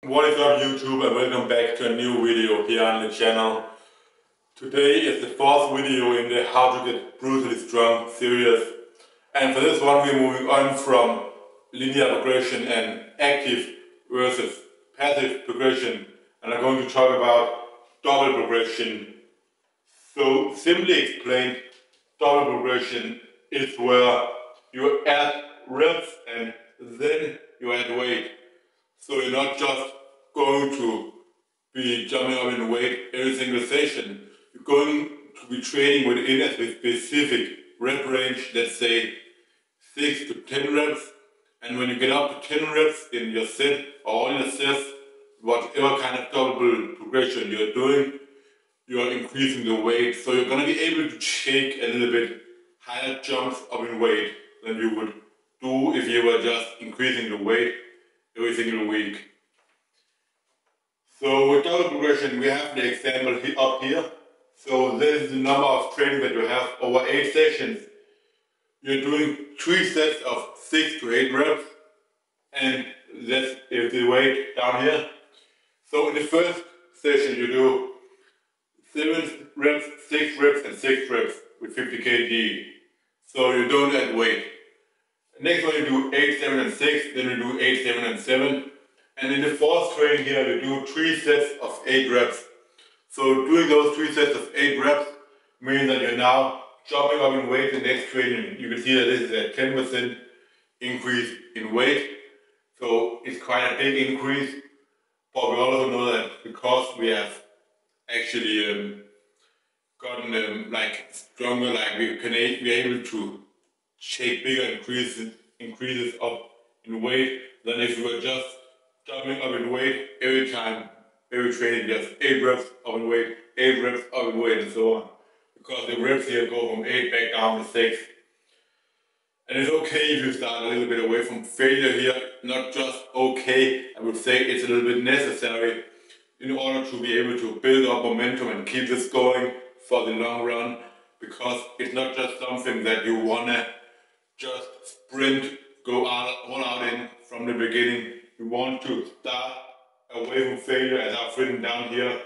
What is up YouTube, and welcome back to a new video here on the channel. Today is the fourth video in the How to Get Brutally Strong series, and for this one we're moving on from linear progression and active versus passive progression, and I'm going to talk about double progression. So simply explained, double progression is where you add reps and then you add weight. So you're not just going to be jumping up in weight every single session. You're going to be training within a specific rep range, let's say 6 to 10 reps. And when you get up to 10 reps in your set or all your sets, whatever kind of double progression you're doing, you're increasing the weight. So you're going to be able to take a little bit higher jumps up in weight than you would do if you were just increasing the weight every single week. So with double progression, we have the example up here. So this is the number of training that you have over 8 sessions. You're doing 3 sets of 6 to 8 reps, and that's the weight down here. So in the first session you do 7 reps, 6 reps and 6 reps with 50 kg. So you don't add weight. Next one you do 8, 7 and 6, then you do 8, 7 and 7. And in the fourth training here you do 3 sets of 8 reps. So doing those 3 sets of 8 reps means that you're now jumping up in weight the next training. You can see that this is a 10% increase in weight. So it's quite a big increase. But we also know that because we have actually gotten stronger, we're able to take bigger increases up in weight than if you were just jumping up in weight every time, every training, just 8 reps up in weight, 8 reps up in weight and so on. Because the reps here go from 8 back down to 6. And it's okay if you start a little bit away from failure here, not just okay, I would say it's a little bit necessary in order to be able to build up momentum and keep this going for the long run, because it's not just something that you wanna just sprint, go all out in from the beginning. You want to start away from failure, as I've written down here,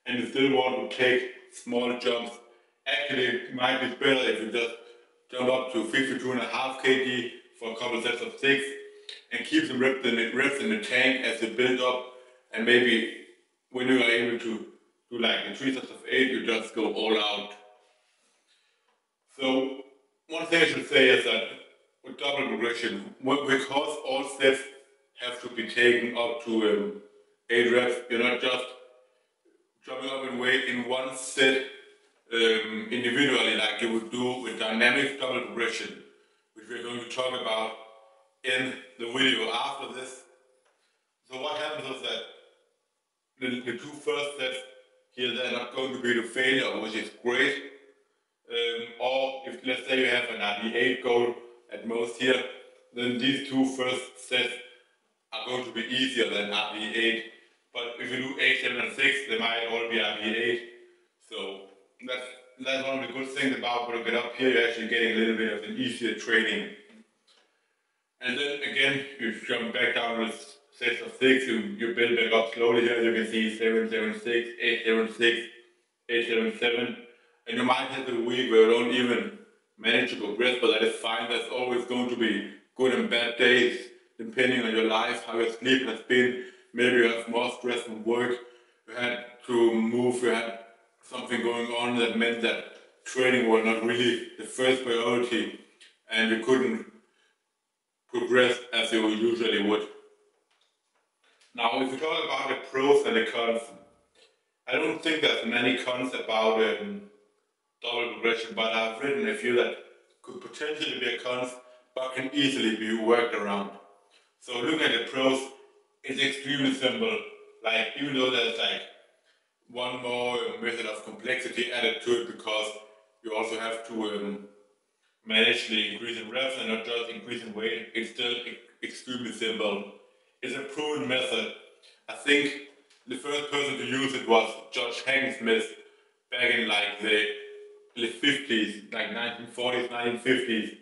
and you still want to take small jumps. Actually, it might be better if you just jump up to 52.5 kg for a couple sets of 6 and keep the reps in the tank as they build up, and maybe when you are able to do like the 3 sets of 8, you just go all out. So one thing I should say is that with double progression, because all sets have to be taken up to 8 reps, you're not just jumping up in weight in one set individually like you would do with dynamic double progression, which we're going to talk about in the video after this. So what happens is that the 2 first sets here, they're not going to be the failure, which is great. Or if let's say you have an RD8 goal at most here, then these 2 first sets are going to be easier than RD8. But if you do 8, 7 and 6, they might all be RD8. So that's one of the good things about when you get up here, you're actually getting a little bit of an easier training. And then again, you jump back down with sets of 6, you build back up slowly here. You can see 7, 7, 6, 8, 7, 6, 8, 7, 7. And you might have a week where you don't even manage to progress, but that is fine. There's always going to be good and bad days, depending on your life, how your sleep has been. Maybe you have more stress from work, you had to move, you had something going on that meant that training was not really the first priority, and you couldn't progress as you usually would. Now, if we talk about the pros and the cons, I don't think there's many cons about double progression, but I've written a few that could potentially be a cons, but can easily be worked around. So looking at the pros, it's extremely simple. Like, even though there's like one more method of complexity added to it, because you also have to manage the increase in reps and not just increase in weight, it's still extremely simple. It's a proven method. I think the first person to use it was George Hackenschmidt back in like the 50s, like 1940s, 1950s.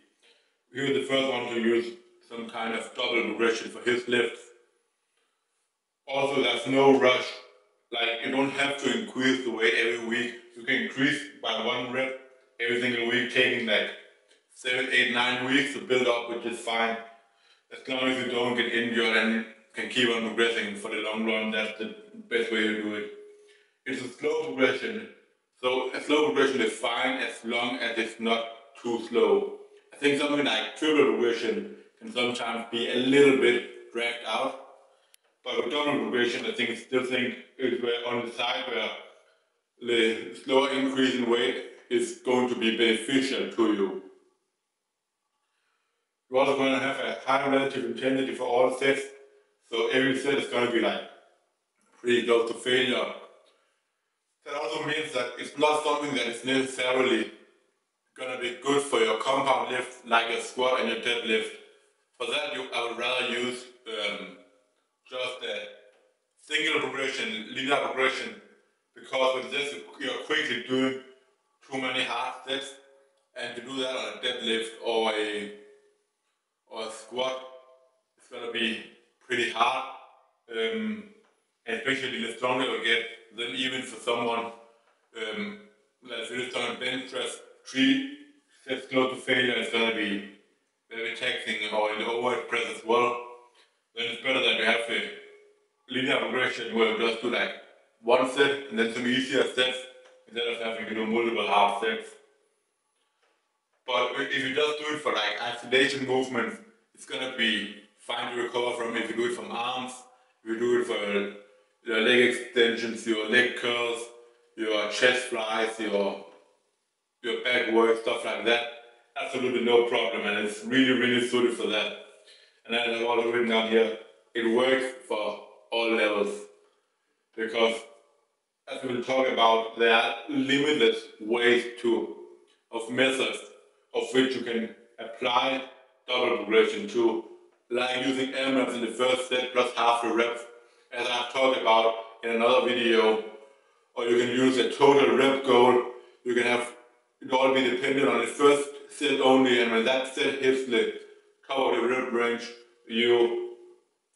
He was the first one to use some kind of double progression for his lifts. Also, there's no rush. Like, you don't have to increase the weight every week. You can increase by 1 rep every single week, taking like 7, 8, 9 weeks to build up, which is fine. As long as you don't get injured and can keep on progressing for the long run, that's the best way to do it. It's a slow progression. So a slow progression is fine as long as it's not too slow. I think something like triple progression can sometimes be a little bit dragged out. But with double progression, I still think it's on the side where the slower increase in weight is going to be beneficial to you. You're also going to have a high relative intensity for all sets, so every set is going to be like pretty close to failure. That also means that it's not something that is necessarily going to be good for your compound lift, like a squat and your deadlift. For that, I would rather use just a single progression, linear progression, because with this you're quickly doing too many hard sets, and to do that on a deadlift or a squat, it's gonna be pretty hard, especially the stronger you get. Then even for someone that's really strong in bench press, 3 sets close to failure is gonna be very taxing, or in the overhead press as well. Then it's better that we have a linear progression where we just do like 1 set and then some easier sets instead of having to do multiple hard sets. But if you just do it for like isolation movements, it's gonna be fine to recover from. If you do it from arms, if you do it for your leg extensions, your leg curls, your chest flies, your back work, stuff like that, absolutely no problem, and it's really suited for that. And as I've already written down here, it works for all levels, because as we will talk about, there are limitless ways of methods of which you can apply double progression to, like using AMRAPs in the first set plus half the reps, as I've talked about in another video, or you can use a total rep goal. You can have it all be dependent on the first set only, and when that set hits the top of the rep range, you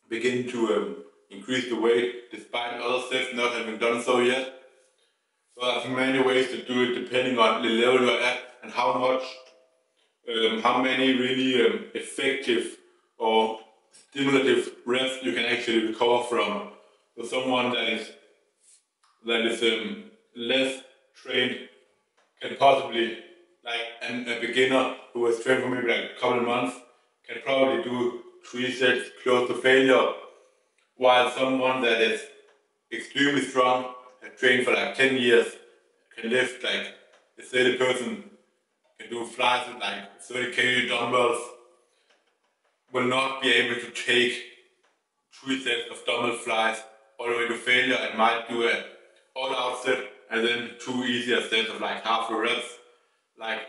begin to increase the weight despite other sets not having done so yet. So there's many ways to do it depending on the level you're at and how many really effective or stimulative reps you can actually recover from. For someone that is less trained can possibly, like a beginner who has trained for maybe like a couple of months, can probably do 3 sets close to failure, while someone that is extremely strong, has trained for like 10 years, can lift like, let's say the person can do flies with like 30 kg dumbbells, will not be able to take 3 sets of dumbbell flies all the way to failure, and might do an all-out set and then 2 easier sets of like half the reps, like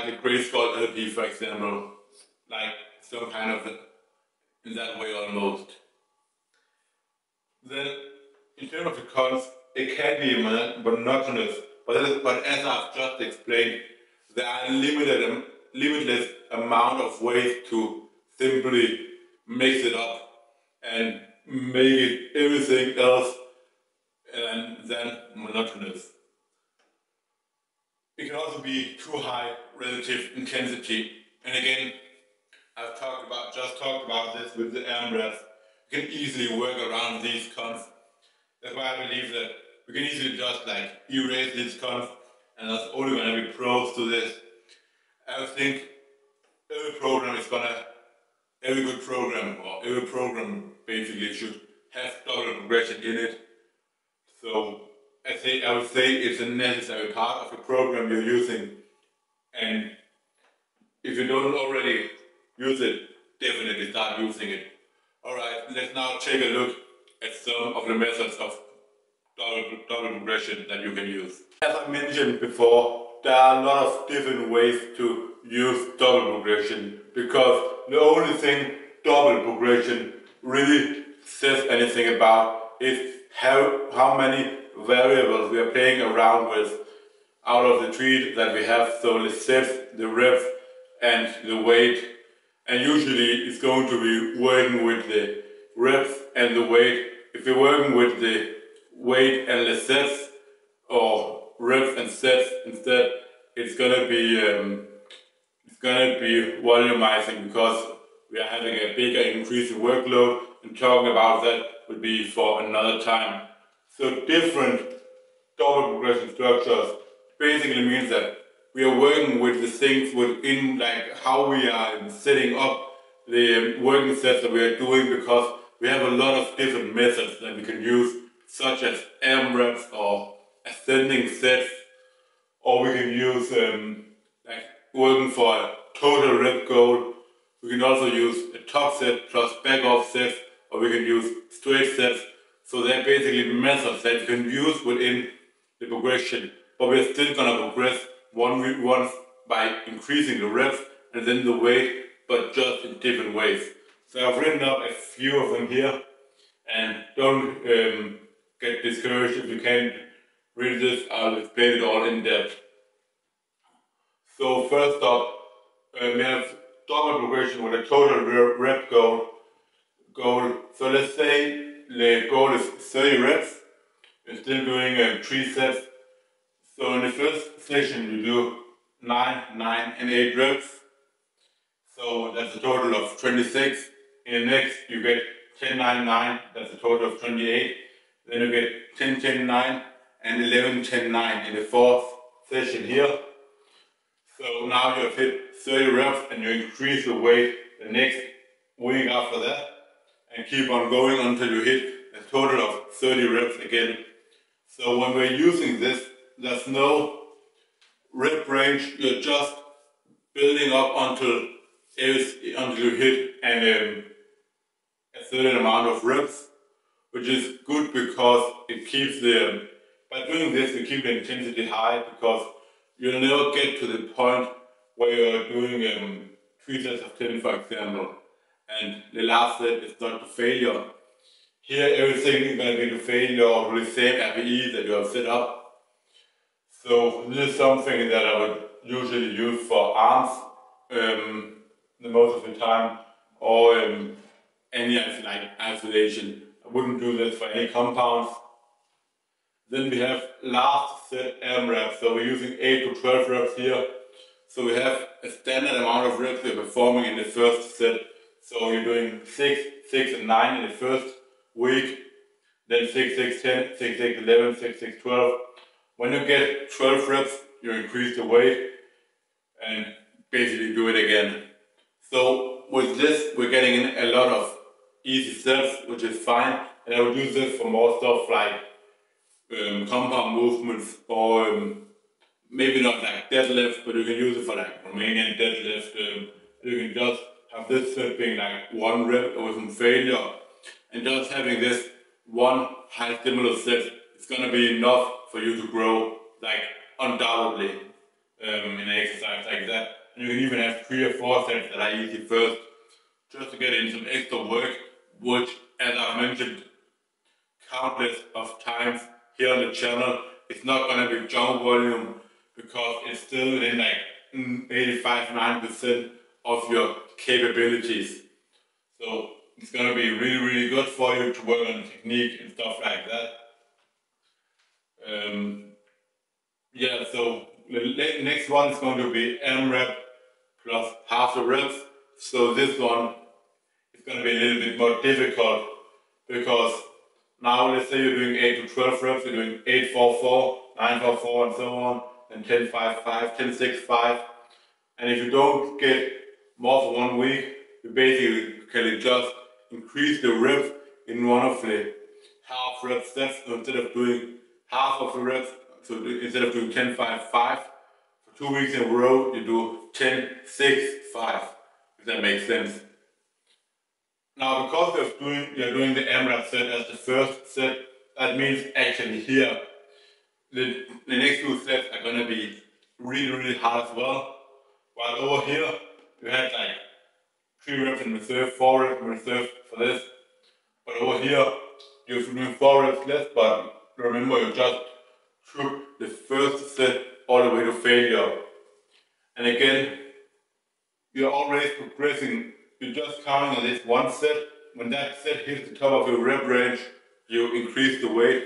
the Great Skull LP, for example, like some kind of in that way almost. Then in terms of the cons, it can be monotonous, but as I've just explained, there are limitless amount of ways to simply mix it up and make it everything else and then monotonous. It can also be too high relative intensity, and again, I've just talked about this with the AMRAPs. You can easily work around these cons. That's why I believe that we can easily just like erase these cons, and that's only going to be pros to this. I think every good program, or every program basically should have double progression in it. So I would say it's a necessary part of the program you're using, and if you don't already use it, definitely start using it. Alright, let's now take a look at some of the methods of double progression that you can use. As I mentioned before, there are a lot of different ways to use double progression, because the only thing double progression really says anything about is how many variables we are playing around with out of the 3 that we have. So the sets, the reps, and the weight. And usually it's going to be working with the reps and the weight. If you're working with the weight and the sets, or reps and sets instead, it's gonna be volumizing because we are having a bigger increase in workload, and talking about that would be for another time. So different double progression structures basically means that we are working with the things within, like how we are setting up the working sets that we are doing, because we have a lot of different methods that we can use, such as AMRAPs or ascending sets, or we can use like working for a total rep goal. We can also use a top set plus back off sets, or we can use straight sets. So they're basically methods that you can use within the progression, but we're still gonna progress once by increasing the reps and then the weight, but just in different ways. So I've written up a few of them here, and don't get discouraged if you can't read this. I'll explain it all in depth. So first up, we have double progression with a total rep goal. So let's say the goal is 30 reps. You're still doing 3 sets. So in the first session you do 9, 9 and 8 reps. So that's a total of 26. In the next you get 10, 9, 9. That's a total of 28. Then you get 10, 10, 9 and 11, 10, 9 in the fourth session here. So now you have hit 30 reps and you increase the weight the next week after that, and keep on going until you hit a total of 30 reps again. So when we're using this, there's no rep range, you're just building up until you hit a certain amount of reps, which is good because it keeps by doing this you keep the intensity high, because you'll never get to the point where you're doing 3 sets of 10, for example, and the last set is not to failure. Here everything is going to be to failure or the same RPE that you have set up. So this is something that I would usually use for arms the most of the time, or any like isolation. I wouldn't do this for any compounds. Then we have last set AMRAP, so we're using 8 to 12 reps here. So we have a standard amount of reps we're performing in the first set. So you're doing 6, 6 and 9 in the first week, then 6, 6, 10, 6, 6, 11, 6, 6, 12. When you get 12 reps, you increase the weight and basically do it again. So with this, we're getting in a lot of easy sets, which is fine. And I would use this for more stuff like compound movements, or maybe not like deadlift, but you can use it for like Romanian deadlift. You can just have this set being like 1 rep with some failure, and just having this one high stimulus set, it's gonna be enough for you to grow, like undoubtedly, in an exercise like that. And you can even have 3 or 4 sets that are easy first, just to get in some extra work, which, as I've mentioned countless of times here on the channel, it's not gonna be jump volume, because it's still in like 85–90% of your capabilities. So it's gonna be really, really good for you to work on technique and stuff like that. Yeah, so the next one is going to be AMRAP plus half the reps. So this one is going to be a little bit more difficult, because now let's say you're doing 8 to 12 reps, you're doing 8, 4, 4, 9, 4, 4 and so on, and 10, 5, 5, 10, 6, 5. And if you don't get more for 1 week, you basically can just increase the reps in one of the half rep sets. So instead of doing half of the reps, so instead of doing 10, 5, 5, for 2 weeks in a row, you do 10, 6, 5, if that makes sense. Now, because you're doing the AMRAP set as the first set, that means actually here, the next 2 sets are going to be really, really hard as well. While over here, you had like 3 reps in reserve, 4 reps in reserve for this. But over here, you're doing 4 reps less, but remember you just took the first set all the way to failure. And again, you're always progressing you're just counting on this one set. When that set hits the top of your rep range, you increase the weight.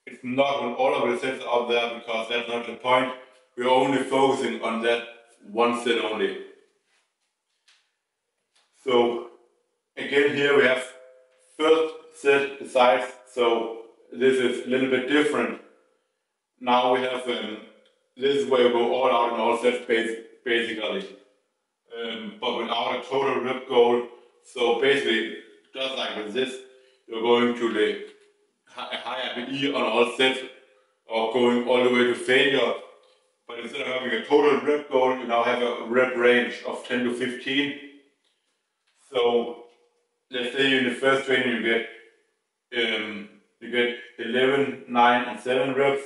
It's not when all of the sets are out there, because that's not the point. We're only focusing on that one set only. So again, here we have first set the size, so this is a little bit different. Now we have this is where you go all out in all sets basically, but without a total rep goal. So basically, just like with this, you're going to the high APE on all sets, or going all the way to failure. But instead of having a total rep goal, you now have a rep range of 10 to 15. So let's say in the first training you get 11, 9 and 7 reps,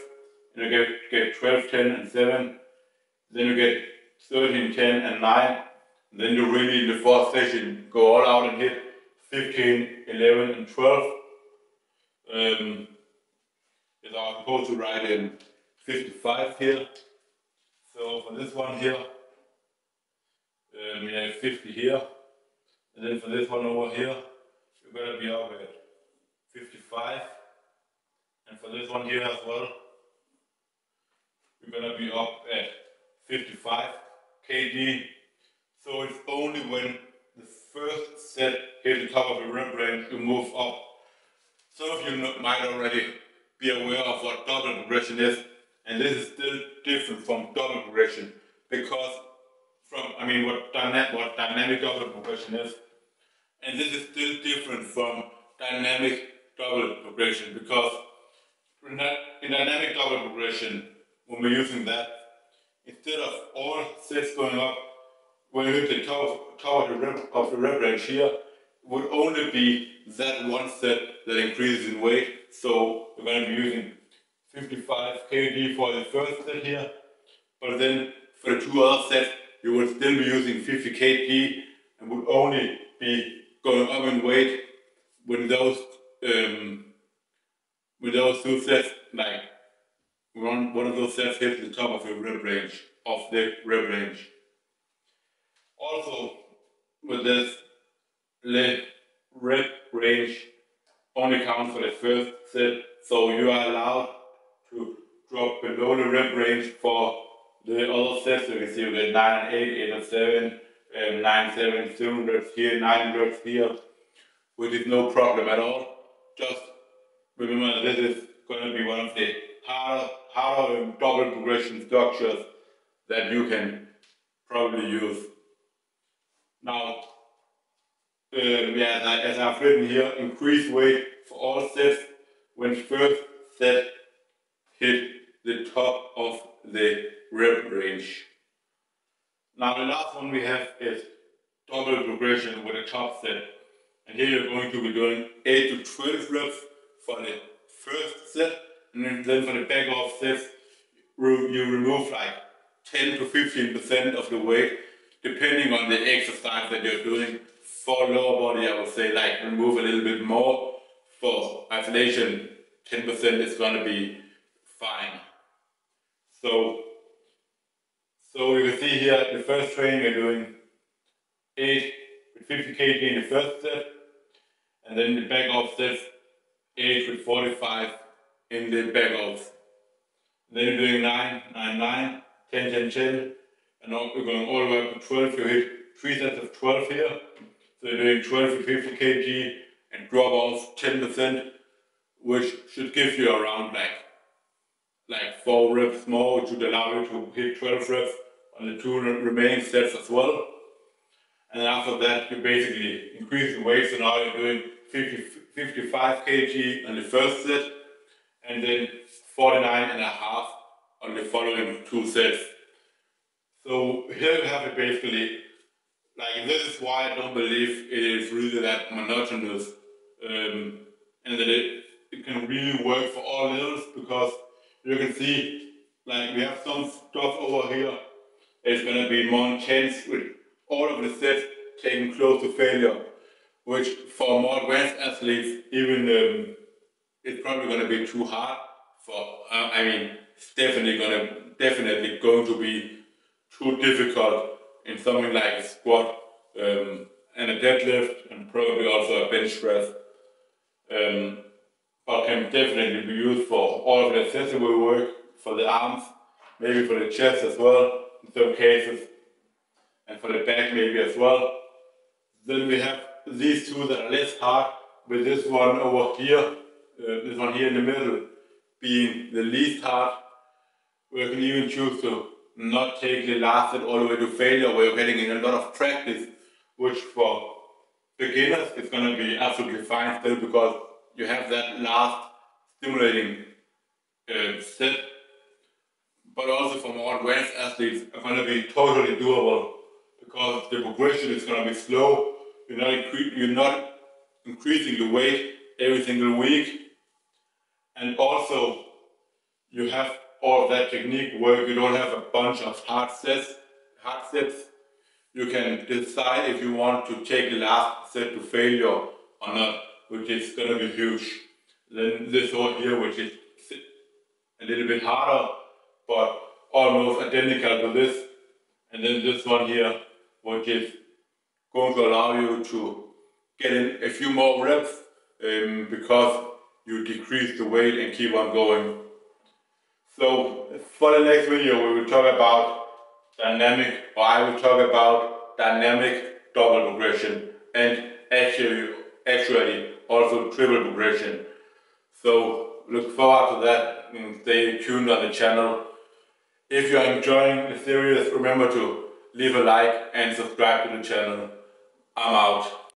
and you get 12, 10 and 7, then you get 13, 10 and 9, and then you really in the fourth session go all out and hit 15, 11 and 12. As I was supposed to write in 55 here. So for this one here, we have 50 here, and then for this one over here, you're going to be up at 55, and for this one here as well, you're going to be up at 55 kg. So it's only when the first set hits the top of the rep range you move up. Some of you might already be aware of what double progression is, and this is still different from double progression, because what dynamic double progression is, and this is still different from dynamic double progression, because in dynamic double progression, when we're using that, instead of all sets going up, when you hit the top of the rep range here, it would only be that one set that increases in weight. So we're going to be using 55 kg for the first set here, but then for the two other sets, you would still be using 50 kg and would only be going up in weight when those two sets, like one of those sets hits the top of the rep range. Also, with this, the rep range only counts for the first set, so you are allowed to drop below the rep range for the other sets. So you can see you get 9 and 8, 8 and 7, 9, 7, 7 reps here, 9 reps here, which is no problem at all. Just remember this is going to be one of the harder double progression structures that you can probably use. Now, as I've written here, increase weight for all sets when first set hit the top of the rep range. Now the last one we have is double progression with a top set. And here you're going to be doing 8 to 12 reps for the first set, and then for the back off sets, you remove like 10 to 15% of the weight, depending on the exercise that you're doing. For lower body, I would say like remove a little bit more. For isolation, 10% is going to be fine. So you can see here, the first training we're doing 8 with 50 kg in the first set, and then the back off sets 8 with 45 in the back off. Then you're doing 9, 9, 9, 10, 10, 10, and now we're going all the way up to 12. You hit 3 sets of 12 here. So you're doing 12 with 50 kg and drop off 10%, which should give you around like 4 reps more, which would allow you to hit 12 reps on the 2 remaining sets as well. And after that, you basically increase the weight. So now you're doing 55 kg on the first set, and then 49.5 on the following 2 sets. So here you have it basically. Like, this is why I don't believe it is really that monotonous, and that it can really work for all levels, because you can see, like, we have some stuff over here. It's going to be more intense with all of the sets taken close to failure, which for more advanced athletes, even it's probably going to be too hard for. It's definitely going to be too difficult in something like a squat, and a deadlift, and probably also a bench press. But can definitely be used for all of the accessible work, for the arms, maybe for the chest as well, in some cases, and for the back maybe as well. Then we have these two that are less hard, with this one over here, this one here in the middle, being the least hard. We can even choose to not take the last set all the way to failure, where you're getting in a lot of practice, which for beginners is going to be absolutely fine still, because you have that last stimulating set. But also for more advanced athletes, are going to be totally doable, because the progression is going to be slow. You're not increasing the weight every single week, and also you have all of that technique work. You don't have a bunch of hard sets. You can decide if you want to take the last set to failure or not, which is going to be huge. Then this one here, which is a little bit harder, but almost identical to this. And then this one here, which is going to allow you to get in a few more reps, because you decrease the weight and keep on going. So for the next video, we will talk about I will talk about dynamic double progression, and actually also triple progression. So look forward to that and stay tuned on the channel. If you are enjoying the series, remember to leave a like and subscribe to the channel. I'm out.